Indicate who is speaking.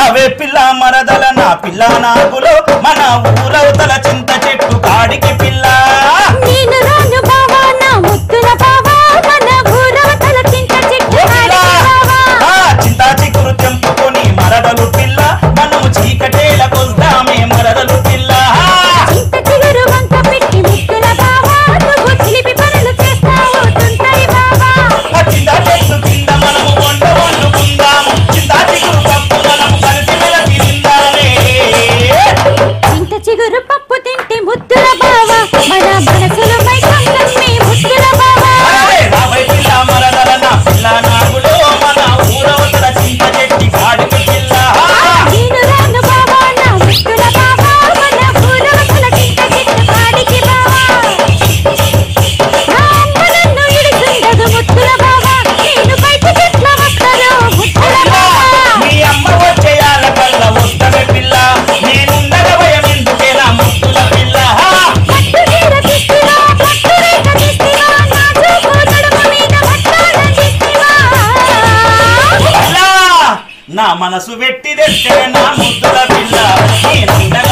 Speaker 1: రావే పిల్ల మరదల నా పిల్ల నాగులో మన ఊరవతల చింత చెట్టు కాడికి పిల్ల
Speaker 2: నేను రాను బావా నా ముద్దుల బావా మన ఊరవతల చింత చెట్టు కాడికి బావా
Speaker 1: చింతా చిగురు తెంపుకొని మరదలు పిల్ల మనము చీకటేల కొద్దామే మరదలు పిల్ల
Speaker 2: చింత చిగురు వంక పెట్టి ముద్దుల బావా నువ్వు చిలిపి పనులు చేస్తావు తుంటరి బావా
Speaker 1: చింతా చెట్టు కింద మనము వండుకుందాము చింతా చిగురు పప్పు మనము కలిసి మెలిసి తిందామే
Speaker 2: చింత చిగురు పప్పు తింటే ముద్దుల బావా మన మనసులు మైకంగమ్మి ముద్దుల బావా
Speaker 1: రావే పిల్ల మరదల నా పిల్ల నాగులో మన ఊరవతల చింత చెట్టు కాడికి పిల్ల
Speaker 2: నేను రాను బావా నా ముద్దుల బావా మన ఊరవతల చింత చెట్టు కాడికి బావా నా అమ్మ నన్ను ఇడిసిండదు ముద్దుల బావా నేను బయటికి ఎట్లా వస్తాను ముద్దుల బావా
Speaker 1: మీ అమ్మ వచ్చేయాల కళ్ళ వస్తమే పిల్ల నేనుండగా భయం ఎందుకేనా ముద్దుల పిల్ల
Speaker 2: పట్టు చీర తీస్తివా పట్టు రేఖ తీస్తివా నా చూపు నడుము మీద వడ్డాణం తీస్తివా
Speaker 1: పిల్ల, నా మనసు వెట్టి తెస్తే నా ముద్దుల పిల్ల నేనుండగా